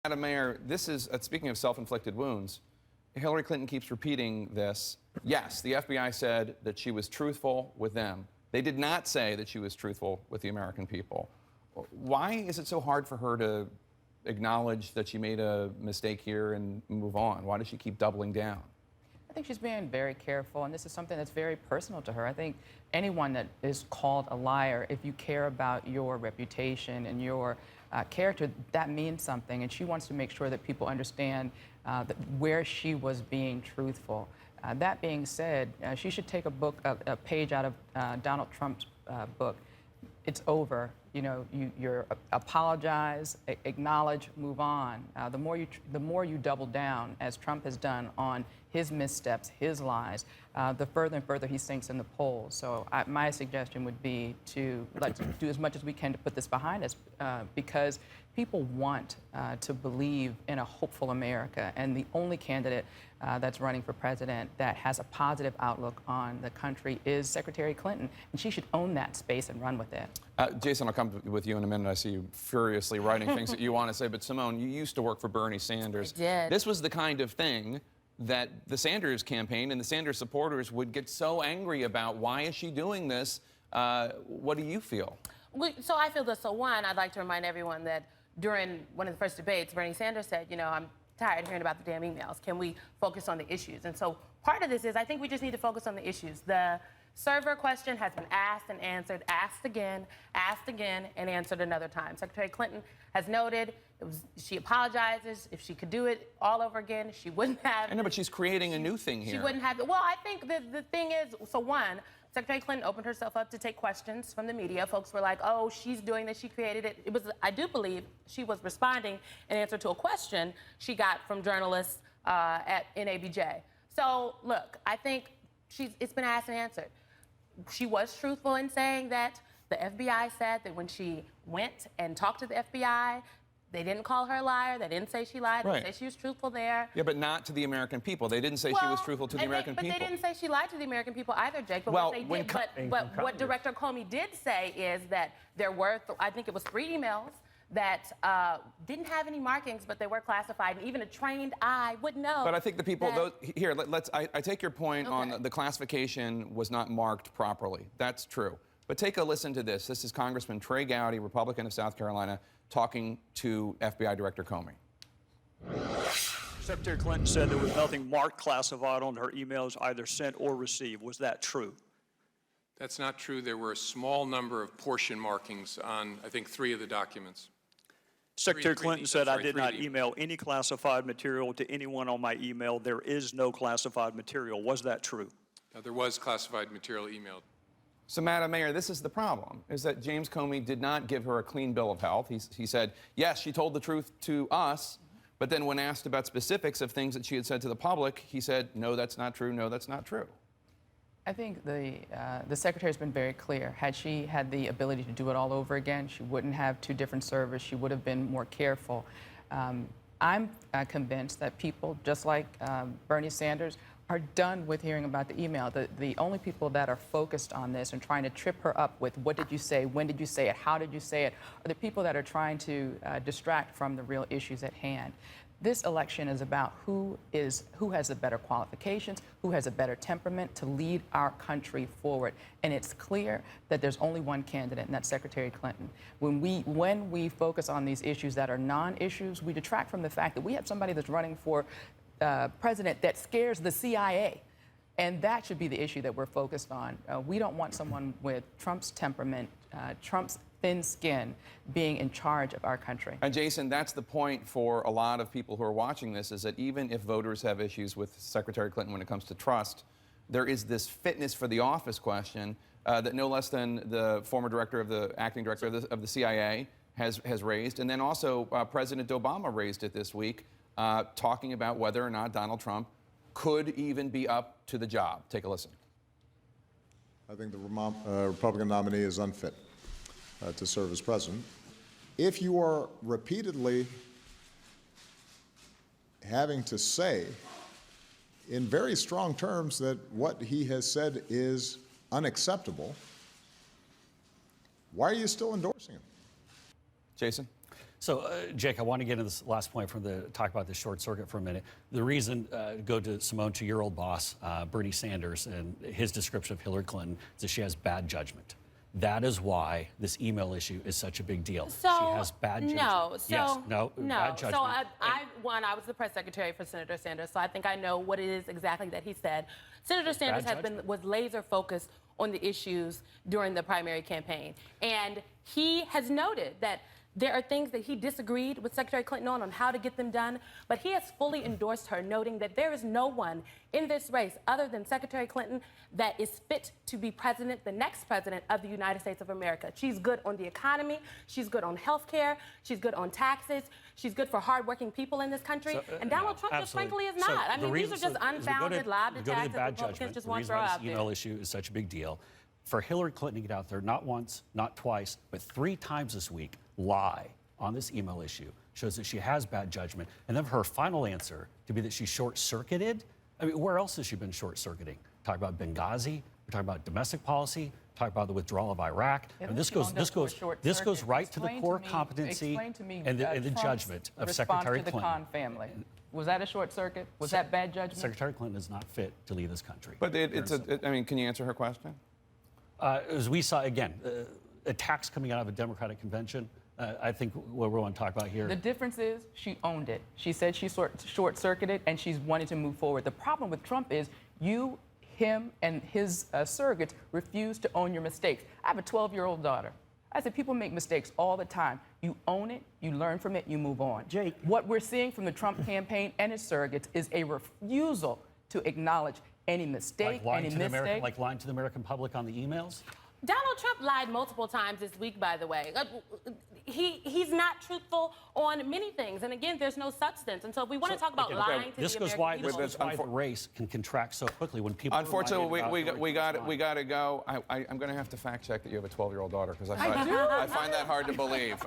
Madam Mayor, this is, speaking of self-inflicted wounds, Hillary Clinton keeps repeating this. Yes, the FBI said that she was truthful with them. They did not say that she was truthful with the American people. Why is it so hard for her to acknowledge that she made a mistake here and move on? Why does she keep doubling down? I think she's being very careful, and this is something that's very personal to her. I think anyone that is called a liar, if you care about your reputation and your character, that means something, and she wants to make sure that people understand that where she was being truthful. That being said, she should take a page out of Donald Trump's book. It's over. You know, you're apologize, acknowledge, move on. The more you double down, as Trump has done on his missteps, his lies, the further and further he sinks in the polls. So my suggestion would be to let's do as much as we can to put this behind us, because people want to believe in a hopeful America, and the only candidate that's running for president that has a positive outlook on the country is Secretary Clinton, and she should own that space and run with it. Jason, I'll come with you in a minute. I see you furiously writing things that you want to say, but Simone, you used to work for Bernie Sanders. I did. This was the kind of thing that the Sanders campaign and the Sanders supporters would get so angry about. Why is she doing this? What do you feel? So I feel this. So one, I'd like to remind everyone that during one of the first debates, Bernie Sanders said, you know, I'm tired of hearing about the damn emails. Can we focus on the issues? And so part of this is I think we just need to focus on the issues. The server question has been asked and answered, asked again, and answered another time. Secretary Clinton has noted she apologizes. If she could do it all over again, she wouldn't have. I know, but she's creating a new thing here. She wouldn't have. Well, I think the thing is, so one, Secretary Clinton opened herself up to take questions from the media. Folks were like, oh, she's doing this, she created it. It was, I do believe she was responding in answer to a question she got from journalists at NABJ. So, look, I think it's been asked and answered. She was truthful in saying that the FBI said that when she went and talked to the FBI, they didn't call her a liar. They didn't say she lied. They didn't say she was truthful there. Yeah, but not to the American people. They didn't say she was truthful to the American people. But they didn't say she lied to the American people either, Jake. But well, what Director Comey did say is that there were, I think it was 3 emails that didn't have any markings, but they were classified, and even a trained eye would know. But I think the people, here, I take your point on the classification was not marked properly. That's true. But take a listen to this. This is Congressman Trey Gowdy, Republican of South Carolina, talking to FBI Director Comey. Secretary Clinton said there was nothing marked classified on her emails either sent or received. Was that true? That's not true. There were a small number of portion markings on, I think, 3 of the documents. Secretary Clinton said, I did not email any classified material to anyone on my email. There is no classified material. Was that true? There was classified material emailed. So, Madam Mayor, this is the problem, is that James Comey did not give her a clean bill of health. He said, yes, she told the truth to us, but then when asked about specifics of things that she had said to the public, he said, no, that's not true, no, that's not true. I think the Secretary's been very clear. Had she had the ability to do it all over again, she wouldn't have 2 different servers. She would have been more careful. I'm convinced that people, just like Bernie Sanders, are done with hearing about the email. The only people that are focused on this and trying to trip her up with what did you say, when did you say it, how did you say it, are the people that are trying to distract from the real issues at hand. This election is about who has the better qualifications, who has a better temperament to lead our country forward. And it's clear that there's only one candidate, and that's Secretary Clinton. When we focus on these issues that are non-issues, we detract from the fact that we have somebody that's running for president that scares the CIA. And that should be the issue that we're focused on. We don't want someone with Trump's temperament, Trump's thin skin, being in charge of our country. And Jason, that's the point for a lot of people who are watching this, is that even if voters have issues with Secretary Clinton when it comes to trust, there is this fitness for the office question that no less than the former acting director of the CIA has raised. And then also President Obama raised it this week, talking about whether or not Donald Trump could even be up to the job. Take a listen. I think the Republican nominee is unfit to serve as president. If you are repeatedly having to say in very strong terms that what he has said is unacceptable, why are you still endorsing him? Jason? So, Jake, I want to get into this last point talk about the short circuit for a minute. The reason, go to Simone, to your old boss, Bernie Sanders, and his description of Hillary Clinton is that she has bad judgment. That is why this email issue is such a big deal. So, she has bad judgment. Bad judgment. So I was the press secretary for Senator Sanders, so I think I know what it is exactly that he said. Senator Sanders was laser focused on the issues during the primary campaign, and he has noted that there are things that he disagreed with Secretary Clinton on how to get them done, but he has fully endorsed her, noting that there is no one in this race other than Secretary Clinton that is fit to be president, the next president of the United States of America. She's good on the economy, she's good on health care, she's good on taxes, she's good for hardworking people in this country, and Donald Trump just frankly is not. I mean, these are just unfounded lob attacks that Republicans just want to throw out there. The email issue is such a big deal. For Hillary Clinton to get out there not once, not twice, but 3 times this week, lie on this email issue shows that she has bad judgment. And then for her final answer to be that she short-circuited, I mean, where else has she been short-circuiting? Talk about Benghazi, we're talking about domestic policy, talk about the withdrawal of Iraq. And this goes right to the core competency and the judgment of Secretary to the Clinton. Khan family. Was that a short circuit? Was that bad judgment? Secretary Clinton is not fit to lead this country. But I mean, can you answer her question? As we saw, again, attacks coming out of a Democratic convention, I think what we want to talk about here. The difference is she owned it. She said she short-circuited, and she's wanted to move forward. The problem with Trump is you, him, and his surrogates refuse to own your mistakes. I have a 12-year-old daughter. I said people make mistakes all the time. You own it, you learn from it, you move on. Jake. What we're seeing from the Trump campaign and his surrogates is a refusal to acknowledge any mistake, any mistake. Like lying to the American public on the emails? Donald Trump lied multiple times this week, by the way. He's not truthful on many things. And again, there's no substance. And so if we want to talk about lying to this the goes American why, people. This goes why the race can contract so quickly when people. Unfortunately, we got to go. I'm going to have to fact check that you have a 12-year-old daughter because I find that hard to believe.